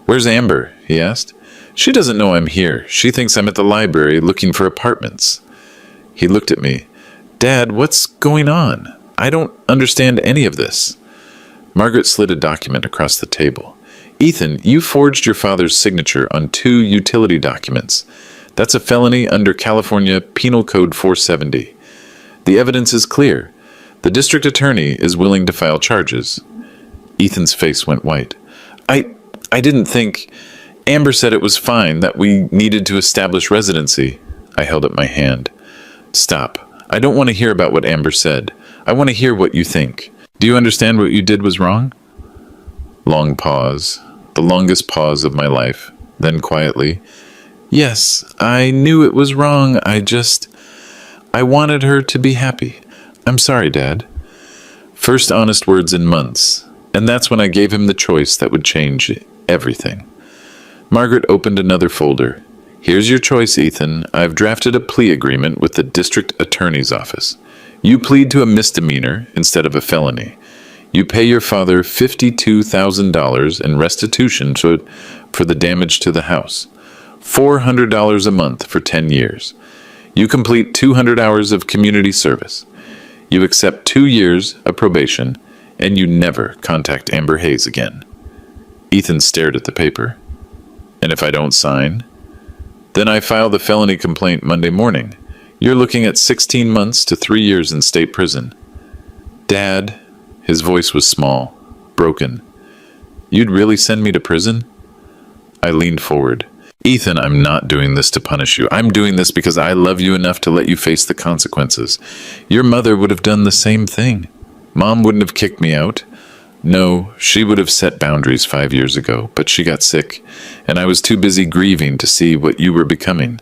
Where's Amber? He asked. She doesn't know I'm here. She thinks I'm at the library looking for apartments. He looked at me. Dad, what's going on? I don't understand any of this. Margaret slid a document across the table. Ethan, you forged your father's signature on 2 utility documents. That's a felony under California Penal Code 470. The evidence is clear. The district attorney is willing to file charges. Ethan's face went white. I didn't think... Amber said it was fine, that we needed to establish residency. I held up my hand. Stop. I don't want to hear about what Amber said. I want to hear what you think. Do you understand what you did was wrong? Long pause. The longest pause of my life. Then quietly. Yes, I knew it was wrong. I wanted her to be happy. I'm sorry, Dad. First honest words in months. And that's when I gave him the choice that would change everything. Margaret opened another folder. Here's your choice, Ethan. I've drafted a plea agreement with the district attorney's office. You plead to a misdemeanor instead of a felony. You pay your father $52,000 in restitution for the damage to the house. $400 a month for 10 years. You complete 200 hours of community service. You accept 2 years of probation, and you never contact Amber Hayes again. Ethan stared at the paper. And if I don't sign? Then I file the felony complaint Monday morning. You're looking at 16 months to 3 years in state prison. Dad, his voice was small, broken. You'd really send me to prison? I leaned forward. Ethan, I'm not doing this to punish you. I'm doing this because I love you enough to let you face the consequences. Your mother would have done the same thing. Mom wouldn't have kicked me out. No, she would have set boundaries 5 years ago, but she got sick, and I was too busy grieving to see what you were becoming.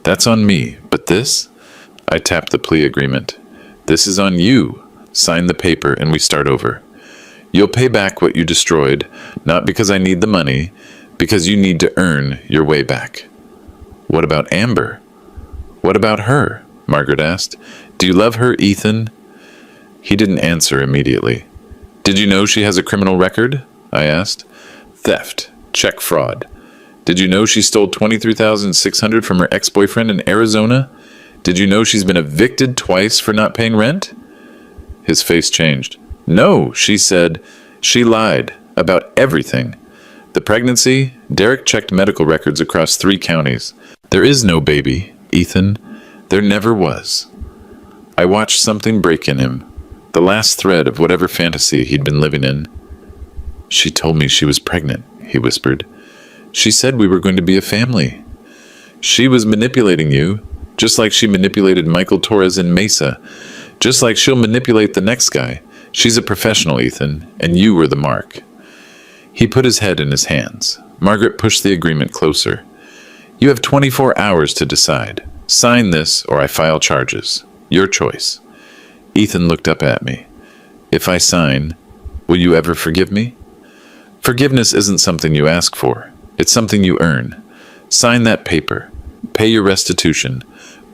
That's on me, but this? I tapped the plea agreement. This is on you. Sign the paper and we start over. You'll pay back what you destroyed, not because I need the money, because you need to earn your way back. What about Amber? What about her? Margaret asked. Do you love her, Ethan? He didn't answer immediately. Did you know she has a criminal record? I asked. Theft. Check fraud. Did you know she stole $23,600 from her ex-boyfriend in Arizona? Did you know she's been evicted twice for not paying rent? His face changed. No, she said. She lied about everything. The pregnancy, Derek checked medical records across 3 counties. There is no baby, Ethan. There never was. I watched something break in him, the last thread of whatever fantasy he'd been living in. She told me she was pregnant, he whispered. She said we were going to be a family. She was manipulating you, just like she manipulated Michael Torres in Mesa, just like she'll manipulate the next guy. She's a professional, Ethan, and you were the mark. He put his head in his hands. Margaret pushed the agreement closer. You have 24 hours to decide. Sign this or I file charges. Your choice. Ethan looked up at me. If I sign, will you ever forgive me? Forgiveness isn't something you ask for. It's something you earn. Sign that paper. Pay your restitution.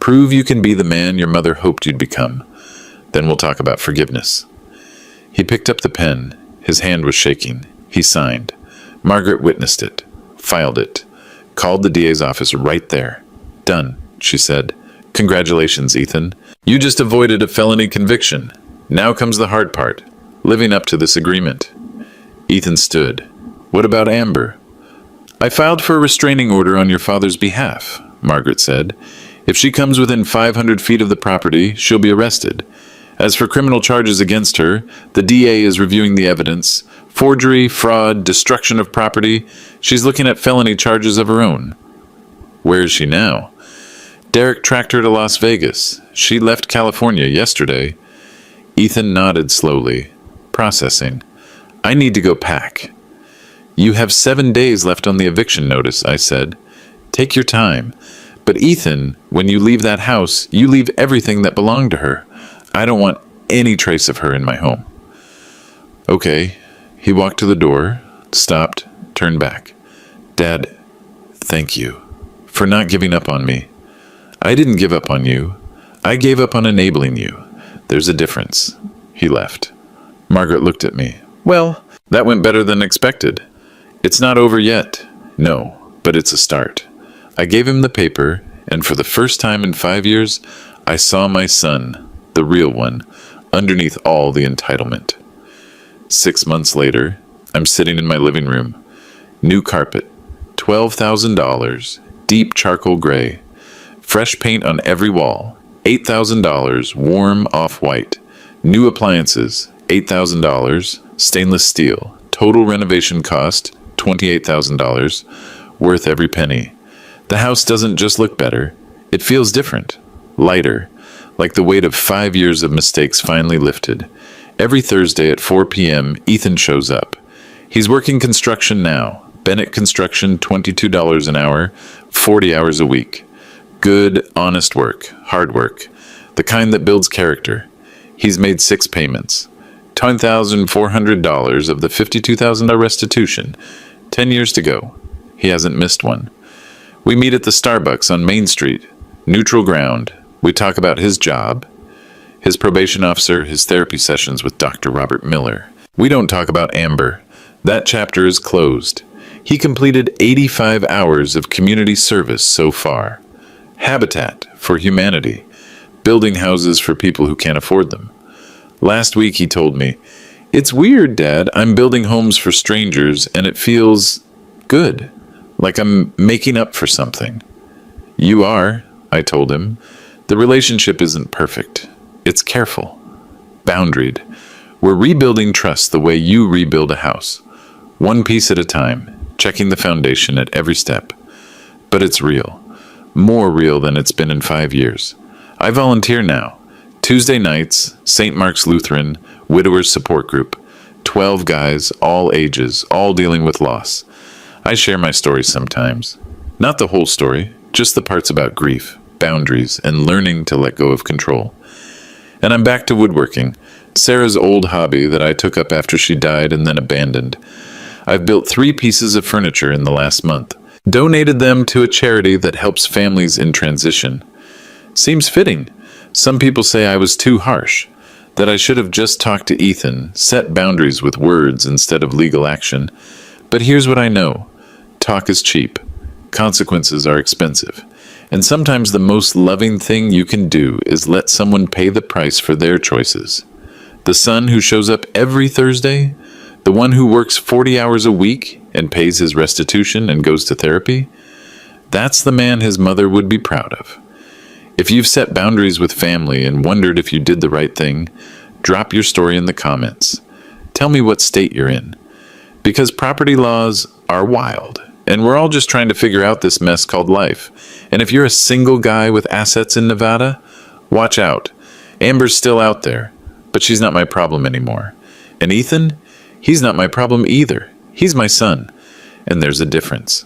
Prove you can be the man your mother hoped you'd become. Then we'll talk about forgiveness. He picked up the pen. His hand was shaking. He signed. Margaret witnessed it, filed it, called the DA's office right there. Done, she said. Congratulations, Ethan. You just avoided a felony conviction. Now comes the hard part, living up to this agreement. Ethan stood. What about Amber? I filed for a restraining order on your father's behalf, Margaret said. If she comes within 500 feet of the property, she'll be arrested. As for criminal charges against her, the DA is reviewing the evidence. Forgery, fraud, destruction of property. She's looking at felony charges of her own. Where is she now? Derek tracked her to Las Vegas. She left California yesterday. Ethan nodded slowly, processing. I need to go pack. You have 7 days left on the eviction notice, I said. Take your time. But Ethan, when you leave that house, you leave everything that belonged to her. I don't want any trace of her in my home. Okay. He walked to the door, stopped, turned back. Dad, thank you for not giving up on me. I didn't give up on you. I gave up on enabling you. There's a difference. He left. Margaret looked at me. Well, that went better than expected. It's not over yet. No, but it's a start. I gave him the paper, and for the first time in 5 years, I saw my son, the real one, underneath all the entitlement. 6 months later, I'm sitting in my living room. New carpet, $12,000, deep charcoal gray. Fresh paint on every wall, $8,000, warm off-white. New appliances, $8,000, stainless steel. Total renovation cost, $28,000, worth every penny. The house doesn't just look better, it feels different, lighter, like the weight of 5 years of mistakes finally lifted. Every Thursday at 4 p.m., Ethan shows up. He's working construction now. Bennett Construction, $22 an hour, 40 hours a week. Good, honest work, hard work, the kind that builds character. He's made 6 payments. $10,400 of the $52,000 restitution. 10 years to go. He hasn't missed one. We meet at the Starbucks on Main Street. Neutral ground. We talk about his job, his probation officer, his therapy sessions with Dr. Robert Miller. We don't talk about Amber. That chapter is closed. He completed 85 hours of community service so far. Habitat for humanity. Building houses for people who can't afford them. Last week he told me, "It's weird, Dad. I'm building homes for strangers and it feels good. Like I'm making up for something." You are, I told him. The relationship isn't perfect. It's careful. Boundaried. We're rebuilding trust the way you rebuild a house. One piece at a time, checking the foundation at every step. But it's real. More real than it's been in 5 years. I volunteer now. Tuesday nights, St. Mark's Lutheran, Widowers Support Group. 12 guys, all ages, all dealing with loss. I share my stories sometimes. Not the whole story, just the parts about grief, boundaries, and learning to let go of control. And I'm back to woodworking, Sarah's old hobby that I took up after she died and then abandoned. I've built 3 pieces of furniture in the last month. Donated them to a charity that helps families in transition. Seems fitting. Some people say I was too harsh, that I should have just talked to Ethan, set boundaries with words instead of legal action. But here's what I know. Talk is cheap. Consequences are expensive. And sometimes the most loving thing you can do is let someone pay the price for their choices. The son who shows up every Thursday? The one who works 40 hours a week and pays his restitution and goes to therapy? That's the man his mother would be proud of. If you've set boundaries with family and wondered if you did the right thing, drop your story in the comments. Tell me what state you're in. Because property laws are wild, and we're all just trying to figure out this mess called life. And if you're a single guy with assets in Nevada, watch out. Amber's still out there, but she's not my problem anymore. And Ethan? He's not my problem either. He's my son. And there's a difference.